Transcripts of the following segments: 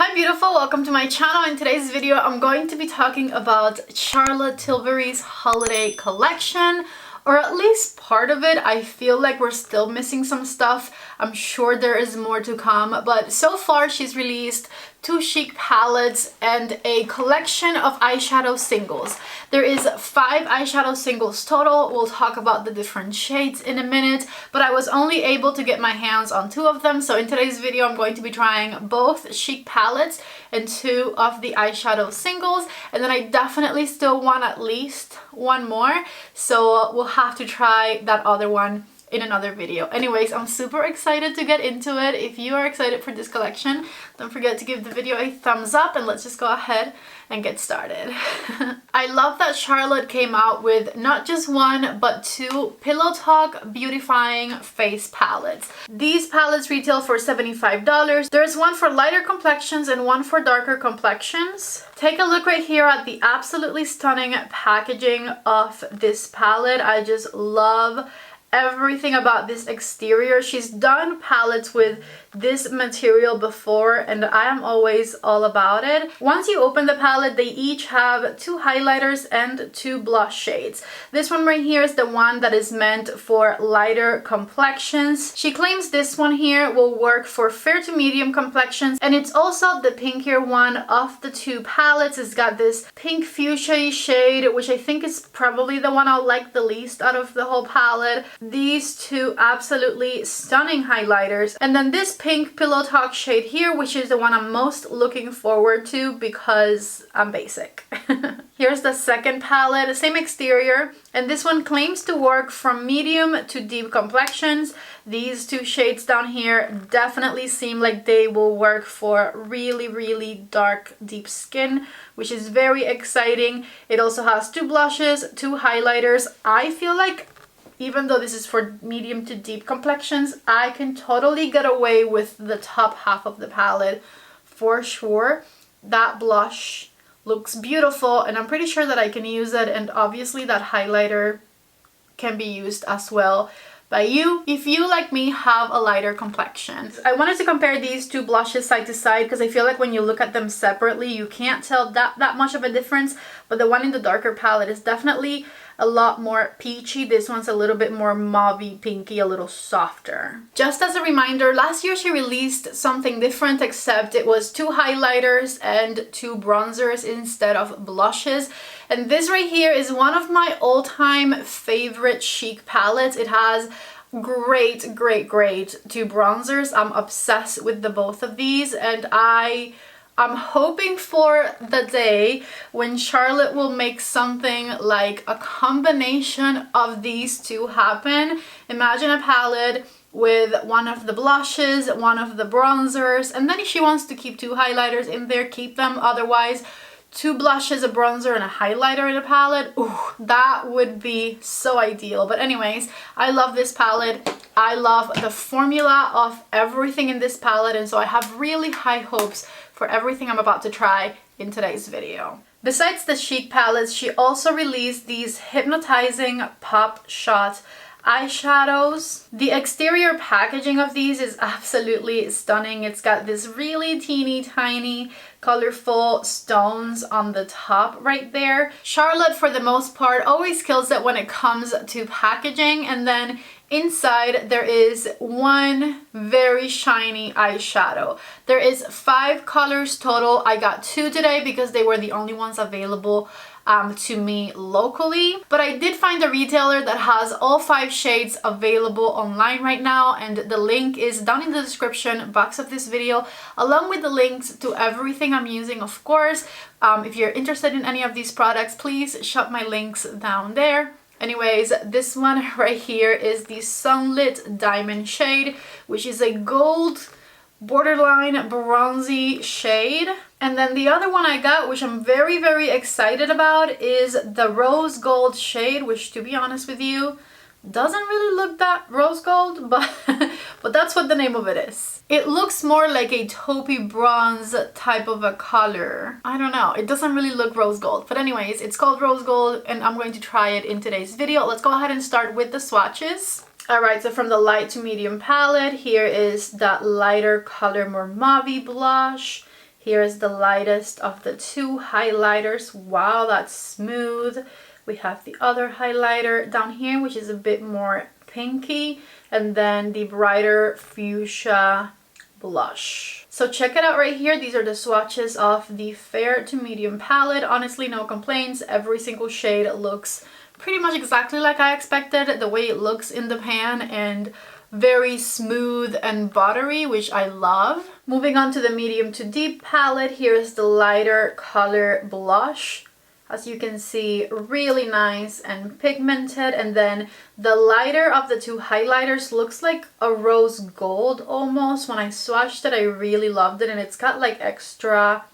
Hi beautiful, welcome to my channel. In today's video I'm going to be talking about Charlotte Tilbury's holiday collection, or at least part of it. I feel like we're still missing some stuff. I'm sure there is more to come, but so far she's released 2 chic palettes and a collection of eyeshadow singles. There is 5 eyeshadow singles total. We'll talk about the different shades in a minute, but I was only able to get my hands on 2 of them. So in today's video I'm going to be trying both chic palettes and 2 of the eyeshadow singles, and then I definitely still want at least one more, so we'll have to try that other one in another video. Anyways, I'm super excited to get into it. If you are excited for this collection, don't forget to give the video a thumbs up, and let's just go ahead and get started. I love that Charlotte came out with not just 1 but 2 Pillow Talk Beautifying face palettes. These palettes retail for $75. There's one for lighter complexions and one for darker complexions. Take a look right here at the absolutely stunning packaging of this palette. I just love everything about this exterior. She's done palettes with this material before and I am always all about it. Once you open the palette, they each have 2 highlighters and 2 blush shades. This one right here is the one that is meant for lighter complexions. She claims this one here will work for fair to medium complexions, and it's also the pinkier one of the 2 palettes. It's got this pink fuchsia shade, which I think is probably the one I'll like the least out of the whole palette. These 2 absolutely stunning highlighters, and then this pink Pillow Talk shade here, which is the one I'm most looking forward to because I'm basic. Here's the second palette, same exterior, and this one claims to work from medium to deep complexions. These 2 shades down here definitely seem like they will work for really dark deep skin, which is very exciting. It also has 2 blushes, 2 highlighters. I feel like even though this is for medium to deep complexions, I can totally get away with the top half of the palette for sure. That blush looks beautiful and I'm pretty sure that I can use it, and obviously that highlighter can be used as well by you if you, like me, have a lighter complexion. I wanted to compare these 2 blushes side to side because I feel like when you look at them separately you can't tell that much of a difference, but the one in the darker palette is definitely a lot more peachy. This one's a little bit more mauvey pinky, a little softer. Just as a reminder, last year she released something different, except it was 2 highlighters and 2 bronzers instead of blushes. And this right here is one of my all-time favorite chic palettes. It has great 2 bronzers. I'm obsessed with the both of these, and I'm hoping for the day when Charlotte will make something like a combination of these 2 happen. Imagine a palette with one of the blushes, one of the bronzers, and then if she wants to keep 2 highlighters in there, keep them. Otherwise, 2 blushes, a bronzer, and a highlighter in a palette. Ooh, that would be so ideal. But anyways, I love this palette. I love the formula of everything in this palette, and so I have really high hopes for everything I'm about to try in today's video. Besides the chic palettes, she also released these Hypnotizing Pop Shot eyeshadows. The exterior packaging of these is absolutely stunning. It's got this really teeny tiny colorful stones on the top right there. Charlotte, for the most part, always kills it when it comes to packaging, and then inside there is one very shiny eyeshadow. There is 5 colors total. I got 2 today because they were the only ones available to me locally, but I did find a retailer that has all 5 shades available online right now, and the link is down in the description box of this video, along with the links to everything I'm using, of course. If you're interested in any of these products, please shop my links down there. Anyways, this one right here is the Sunlit Diamond shade, which is a gold borderline bronzy shade. And then the other one I got, which I'm very excited about, is the Rose Gold shade, which, to be honest with you, doesn't really look that rose gold, but that's what the name of it is. It looks more like a taupey bronze type of a color. I don't know, it doesn't really look rose gold, but anyways, it's called Rose Gold and I'm going to try it in today's video. Let's go ahead and start with the swatches. Alright, so from the light to medium palette, here is that lighter color, more mauve blush. Here is the lightest of the two highlighters. Wow, that's smooth. We have the other highlighter down here, which is a bit more pinky, and then the brighter fuchsia blush. So check it out right here. These are the swatches of the fair to medium palette. Honestly, no complaints. Every single shade looks pretty much exactly like I expected, the way it looks in the pan, and very smooth and buttery, which I love. Moving on to the medium to deep palette, here's the lighter color blush. As you can see, really nice and pigmented, and then the lighter of the two highlighters looks like a rose gold almost. When I swatched it, I really loved it, and it's got like extra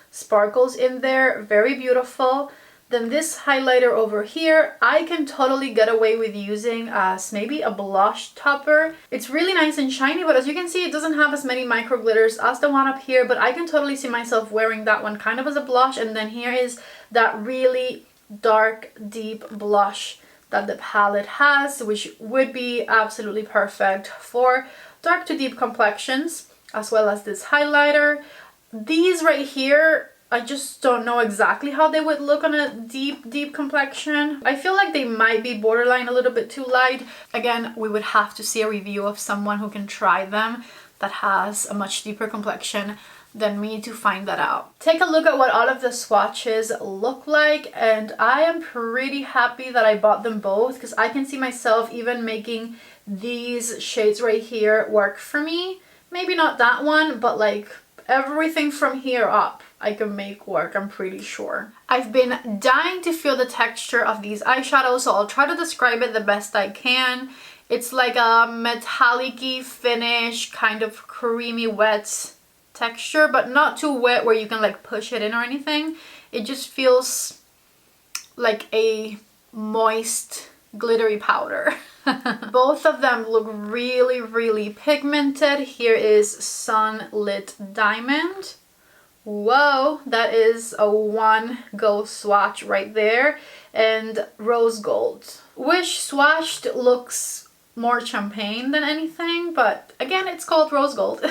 sparkles in there. Very beautiful. Then this highlighter over here, I can totally get away with using as maybe a blush topper. It's really nice and shiny, but as you can see, it doesn't have as many micro glitters as the one up here, but I can totally see myself wearing that one kind of as a blush. And then here is that really dark, deep blush that the palette has, which would be absolutely perfect for dark to deep complexions, as well as this highlighter. These right here, I just don't know exactly how they would look on a deep complexion. I feel like they might be borderline a little bit too light. Again, we would have to see a review of someone who can try them that has a much deeper complexion than me to find that out. Take a look at what all of the swatches look like, and I am pretty happy that I bought them both, because I can see myself even making these shades right here work for me. Maybe not that one, but like everything from here up I can make work, I'm pretty sure. I've been dying to feel the texture of these eyeshadows, so I'll try to describe it the best I can. It's like a metallic-y finish, kind of creamy wet texture, but not too wet where you can like push it in or anything. It just feels like a moist, glittery powder. Both of them look really pigmented. Here is Sunlit Diamond. Whoa, that is a one go swatch right there. And Rose Gold, which swatched looks more champagne than anything, but again, it's called Rose Gold.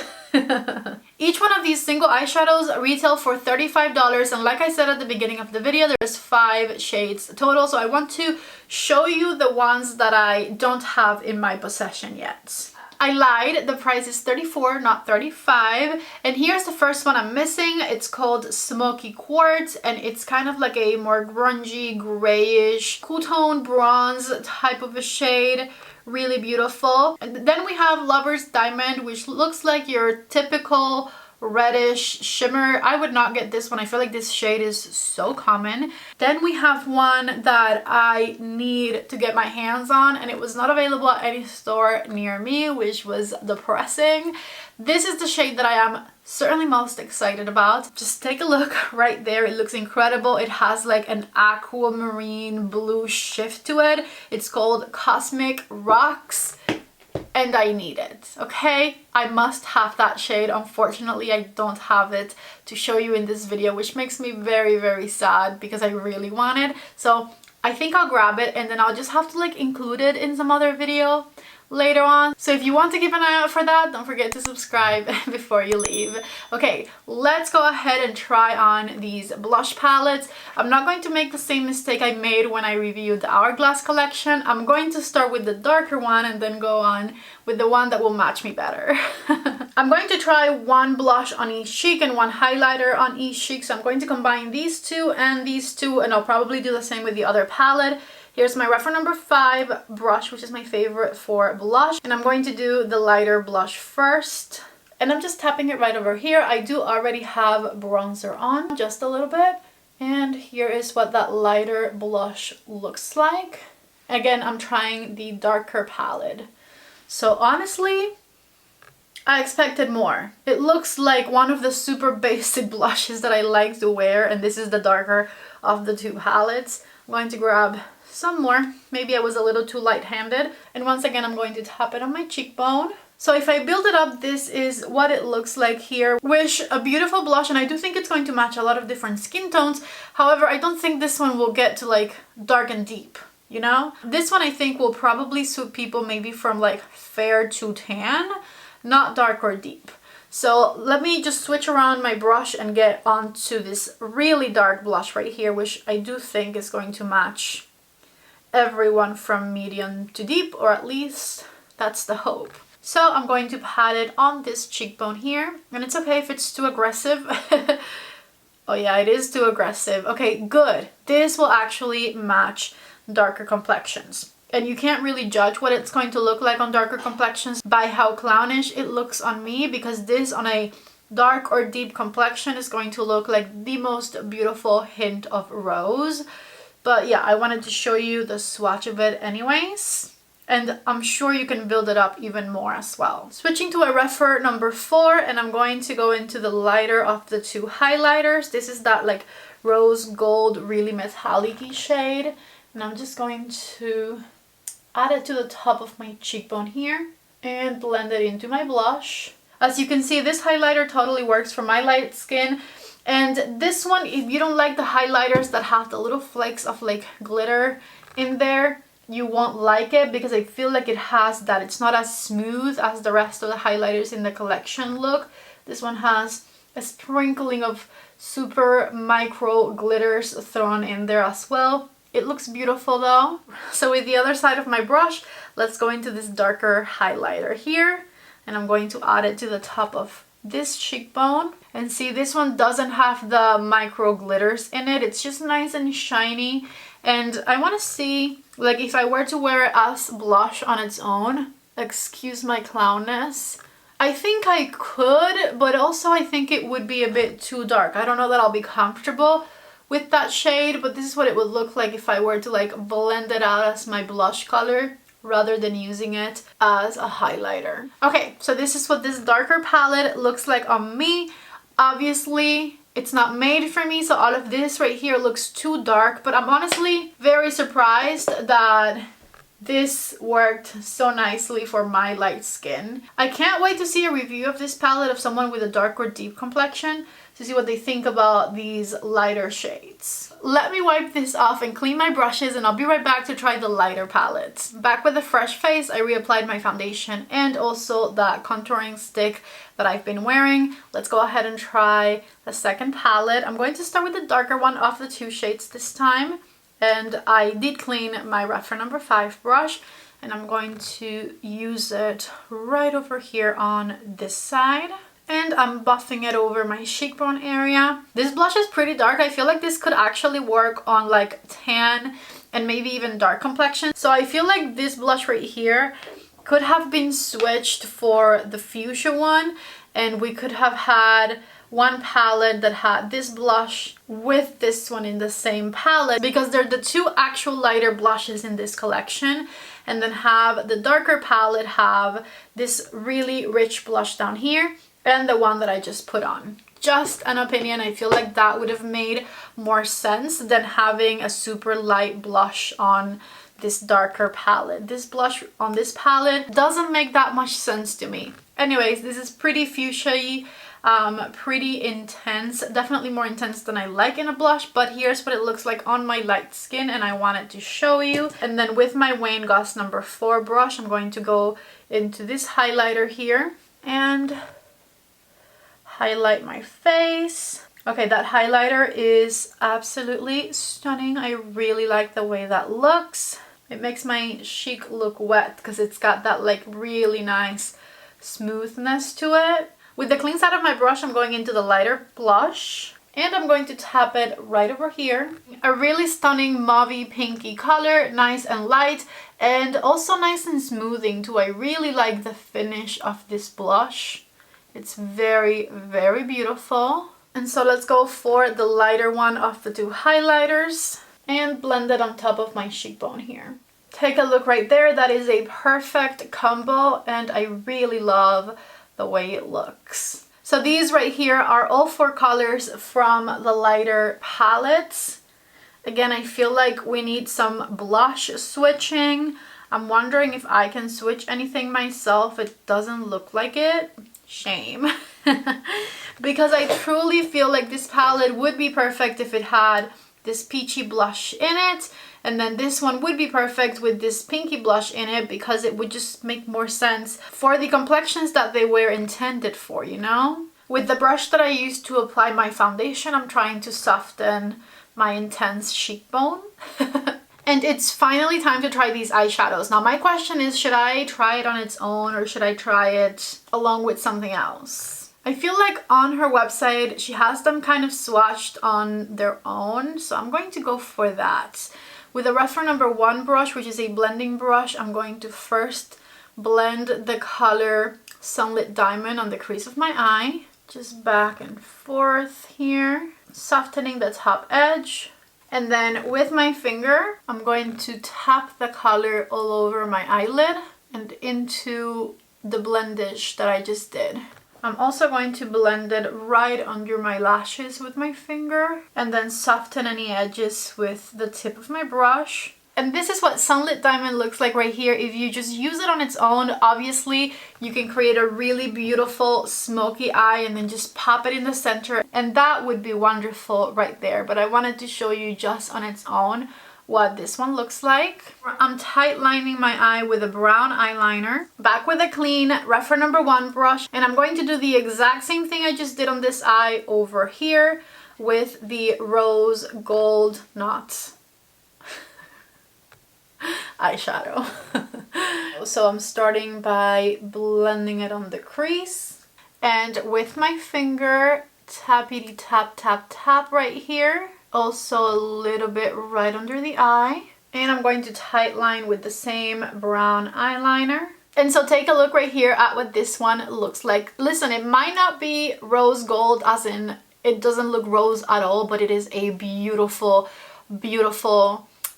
Each one of these single eyeshadows retail for $35, and like I said at the beginning of the video, there's 5 shades total, so I want to show you the ones that I don't have in my possession yet. I lied, the price is $34, not $35. And here's the first one I'm missing. It's called Smoky Quartz, and it's kind of like a more grungy, grayish, cool tone bronze type of a shade. Really beautiful. And then we have Lover's Diamond, which looks like your typical reddish shimmer. I would not get this one. I feel like this shade is so common. Then we have one that I need to get my hands on, and it was not available at any store near me, which was depressing. This is the shade that I am certainly most excited about. Just take a look right there. It looks incredible. It has like an aquamarine blue shift to it. It's called Cosmic Rocks, and I need it, okay? I must have that shade. Unfortunately, I don't have it to show you in this video, which makes me very sad because I really want it. So I think I'll grab it, and then I'll just have to like include it in some other video later on. So if you want to keep an eye out for that, don't forget to subscribe before you leave. Okay, let's go ahead and try on these blush palettes. I'm not going to make the same mistake I made when I reviewed the Hourglass collection. I'm going to start with the darker one and then go on with the one that will match me better. I'm going to try one blush on each cheek and one highlighter on each cheek. So I'm going to combine these two, and I'll probably do the same with the other palette. Here's my REPHR number 5 brush, which is my favorite for blush. And I'm going to do the lighter blush first. And I'm just tapping it right over here. I do already have bronzer on, just a little bit. And here is what that lighter blush looks like. Again, I'm trying the darker palette. So honestly, I expected more. It looks like one of the super basic blushes that I like to wear. And this is the darker of the two palettes. I'm going to grab some more. Maybe I was a little too light-handed. And once again, I'm going to tap it on my cheekbone. So if I build it up, this is what it looks like here. Wish a beautiful blush, and I do think it's going to match a lot of different skin tones. However, I don't think this one will get to like dark and deep, you know? This one I think will probably suit people maybe from like fair to tan, not dark or deep. So let me just switch around my brush and get onto this really dark blush right here, which I do think is going to match everyone from medium to deep, or at least that's the hope. So I'm going to pat it on this cheekbone here, and it's okay if it's too aggressive. Oh yeah, it is too aggressive. Okay, good. This will actually match darker complexions. And you can't really judge what it's going to look like on darker complexions by how clownish it looks on me, because this on a dark or deep complexion is going to look like the most beautiful hint of rose. But yeah, I wanted to show you the swatch of it anyways. And I'm sure you can build it up even more as well. Switching to a REPHR number 4, and I'm going to go into the lighter of the two highlighters. This is that like rose gold, really metallic-y shade. And I'm just going to add it to the top of my cheekbone here and blend it into my blush. As you can see, this highlighter totally works for my light skin. And this one, if you don't like the highlighters that have the little flakes of like glitter in there, you won't like it, because I feel like it has that. It's not as smooth as the rest of the highlighters in the collection look. This one has a sprinkling of super micro glitters thrown in there as well. It looks beautiful though. So with the other side of my brush, let's go into this darker highlighter here, and I'm going to add it to the top of this cheekbone. And see, this one doesn't have the micro glitters in it. It's just nice and shiny. And I want to see, like, if I were to wear it as blush on its own, excuse my clownness, I think I could, but also I think it would be a bit too dark. I don't know that I'll be comfortable with that shade, but this is what it would look like if I were to like blend it out as my blush color rather than using it as a highlighter. Okay, so this is what this darker palette looks like on me. Obviously, it's not made for me, so all of this right here looks too dark, but I'm honestly very surprised that this worked so nicely for my light skin. I can't wait to see a review of this palette of someone with a dark or deep complexion to see what they think about these lighter shades. Let me wipe this off and clean my brushes, and I'll be right back to try the lighter palettes. Back with a fresh face, I reapplied my foundation and also that contouring stick that I've been wearing. Let's go ahead and try the second palette. I'm going to start with the darker one of the two shades this time. And I did clean my REPHR number 5 brush, and I'm going to use it right over here on this side. And I'm buffing it over my cheekbone area. This blush is pretty dark. I feel like this could actually work on like tan and maybe even dark complexion. So I feel like this blush right here could have been switched for the fuchsia one, and we could have had one palette that had this blush with this one in the same palette, because they're the two actual lighter blushes in this collection, and then have the darker palette have this really rich blush down here and the one that I just put on. Just an opinion, I feel like that would have made more sense than having a super light blush on this darker palette. This blush on this palette doesn't make that much sense to me. Anyways, this is pretty fuchsia-y, pretty intense, definitely more intense than I like in a blush, but here's what it looks like on my light skin, and I wanted to show you. And then with my Wayne Goss number 4 brush, I'm going to go into this highlighter here and highlight my face. Okay, that highlighter is absolutely stunning. I really like the way that looks. It makes my cheek look wet because it's got that like really nice smoothness to it. With the clean side of my brush, I'm going into the lighter blush, and I'm going to tap it right over here. A really stunning mauvey pinky color, nice and light, and also nice and smoothing too. I really like the finish of this blush. It's very, very beautiful. And so let's go for the lighter one of the two highlighters and blend it on top of my cheekbone here. Take a look right there. That is a perfect combo, and I really love the way it looks. So these right here are all 4 colors from the lighter palettes. Again, I feel like we need some blush switching. I'm wondering if I can switch anything myself. It doesn't look like it. Shame. Because I truly feel like this palette would be perfect if it had this peachy blush in it, And then this one would be perfect with this pinky blush in it because it would just make more sense for the complexions that they were intended for, you know? With the brush that I used to apply my foundation, I'm trying to soften my intense cheekbone. And it's finally time to try these eyeshadows. Now my question is, should I try it on its own or should I try it along with something else? I feel like on her website, she has them kind of swatched on their own. So I'm going to go for that. With the REPHR number 1 brush, which is a blending brush, I'm going to first blend the color Sunlit Diamond on the crease of my eye. Just back and forth here, softening the top edge. And then with my finger, I'm going to tap the color all over my eyelid and into the blendage that I just did. I'm also going to blend it right under my lashes with my finger and then soften any edges with the tip of my brush. And this is what Sunlit Diamond looks like right here. If you just use it on its own, obviously you can create a really beautiful smoky eye and then just pop it in the center. And that would be wonderful right there. But I wanted to show you just on its own what this one looks like. I'm tight lining my eye with a brown eyeliner. Back with a clean REPHR number 1 brush. And I'm going to do the exact same thing I just did on this eye over here with the rose gold, not eyeshadow. So I'm starting by blending it on the crease and with my finger tappity tap tap tap right here, also a little bit right under the eye, and I'm going to tight line with the same brown eyeliner. And so take a look right here at what this one looks like. Listen, it might not be rose gold as in it doesn't look rose at all, but it is a beautiful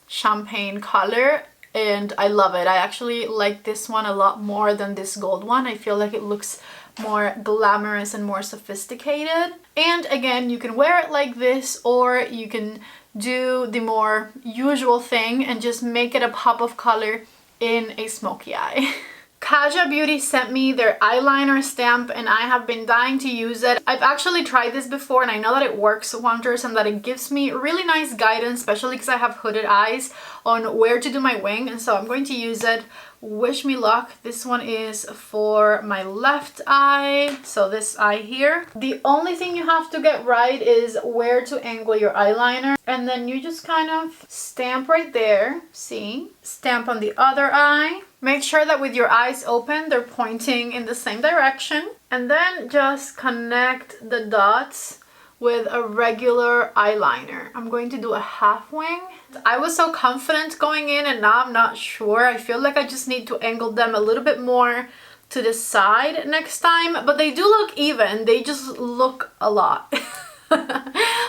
champagne color and I love it. I actually like this one a lot more than this gold one. I feel like it looks more glamorous and more sophisticated. And again, you can wear it like this or you can do the more usual thing and just make it a pop of color in a smoky eye. Kaja Beauty sent me their eyeliner stamp and I have been dying to use it. I've actually tried this before and I know that it works wonders and that it gives me really nice guidance, especially because I have hooded eyes, on where to do my wing, and so I'm going to use it. Wish me luck. This one is for my left eye, so this eye here. The only thing you have to get right is where to angle your eyeliner, and then you just kind of stamp right there, see? Stamp on the other eye. Make sure that with your eyes open, they're pointing in the same direction, and then just connect the dots with a regular eyeliner. I'm going to do a half wing. I was so confident going in and now I'm not sure. I feel like I just need to angle them a little bit more to the side next time, but they do look even. They just look a lot.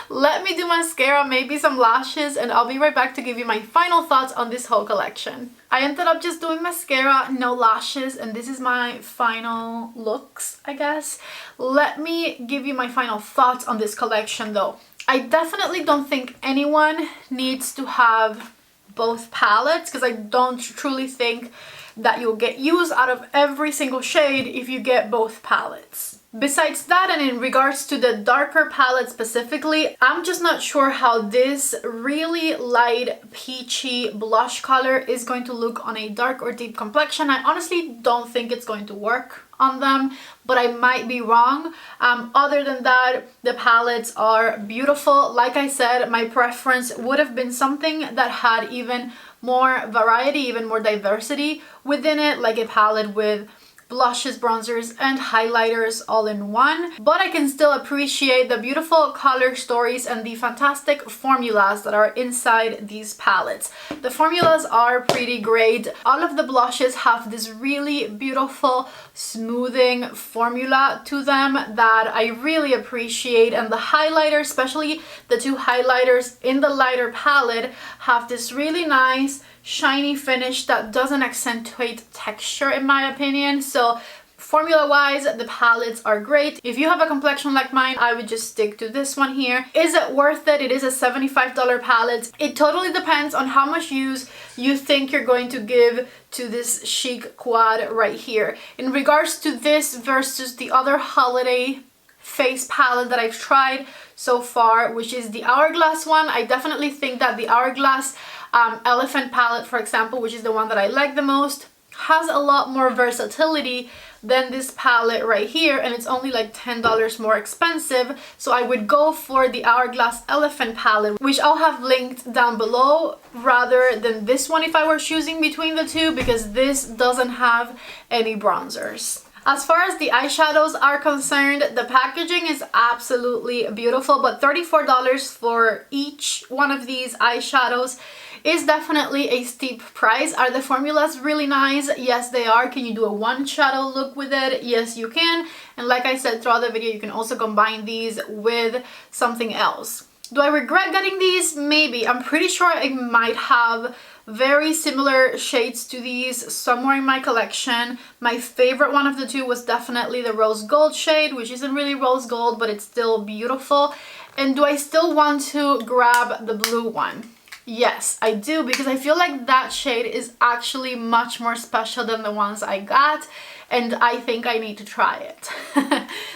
Let me do mascara, maybe some lashes, and I'll be right back to give you my final thoughts on this whole collection. I ended up just doing mascara, no lashes, and this is my final looks, I guess. Let me give you my final thoughts on this collection though. I definitely don't think anyone needs to have both palettes because I don't truly think that you'll get use out of every single shade if you get both palettes. Besides that, and in regards to the darker palette specifically, I'm just not sure how this really light peachy blush color is going to look on a dark or deep complexion. I honestly don't think it's going to work on them, but I might be wrong. Other than that, the palettes are beautiful. Like I said, my preference would have been something that had even more variety, even more diversity within it, like a palette with blushes, bronzers, and highlighters all in one. But I can still appreciate the beautiful color stories and the fantastic formulas that are inside these palettes. The formulas are pretty great. All of the blushes have this really beautiful smoothing formula to them that I really appreciate, and the highlighter, especially the two highlighters in the lighter palette, have this really nice shiny finish that doesn't accentuate texture in my opinion. So formula wise, the palettes are great. If you have a complexion like mine, I would just stick to this one here. Is it worth it? It is a $75 palette. It totally depends on how much use you think you're going to give to this chic quad right here. In regards to this versus the other holiday face palette that I've tried so far, which is the Hourglass one. I definitely think that the Hourglass Elephant palette, for example, which is the one that I like the most, has a lot more versatility than this palette right here, and it's only like $10 more expensive. So I would go for the Hourglass Elephant palette, which I'll have linked down below, rather than this one if I were choosing between the two, because this doesn't have any bronzers. As far as the eyeshadows are concerned, the packaging is absolutely beautiful, but $34 for each one of these eyeshadows is definitely a steep price. Are the formulas really nice? Yes, they are. Can you do a one shadow look with it? Yes, you can. And like I said throughout the video, you can also combine these with something else. Do I regret getting these? Maybe. I'm pretty sure I might have very similar shades to these somewhere in my collection. My favorite one of the two was definitely the rose gold shade, which isn't really rose gold, but it's still beautiful. And do I still want to grab the blue one? Yes, I do, because I feel like that shade is actually much more special than the ones I got, and I think I need to try it.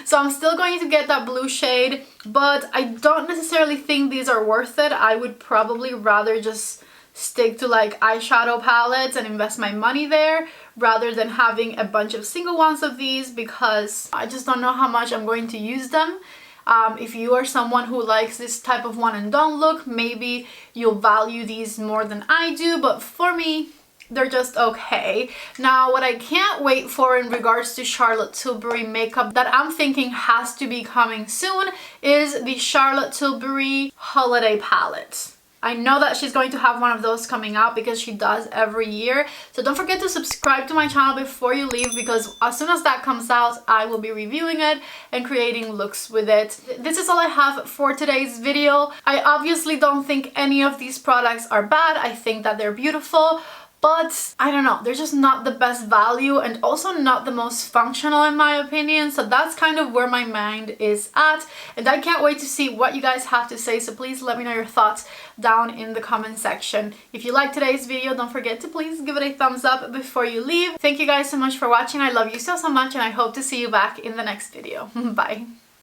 So I'm still going to get that blue shade, but I don't necessarily think these are worth it. I would probably rather just stick to like eyeshadow palettes and invest my money there, rather than having a bunch of single ones of these, because I just don't know how much I'm going to use them. If you are someone who likes this type of one and done look, maybe you'll value these more than I do, but for me, they're just okay. Now, what I can't wait for in regards to Charlotte Tilbury makeup that I'm thinking has to be coming soon is the Charlotte Tilbury holiday palette. I know that she's going to have one of those coming out because she does every year. So don't forget to subscribe to my channel before you leave, because as soon as that comes out, I will be reviewing it and creating looks with it. This is all I have for today's video. I obviously don't think any of these products are bad. I think that they're beautiful. But I don't know, they're just not the best value and also not the most functional in my opinion. So that's kind of where my mind is at, and I can't wait to see what you guys have to say. So please let me know your thoughts down in the comment section. If you liked today's video, don't forget to please give it a thumbs up before you leave. Thank you guys so much for watching. I love you so much, and I hope to see you back in the next video. Bye.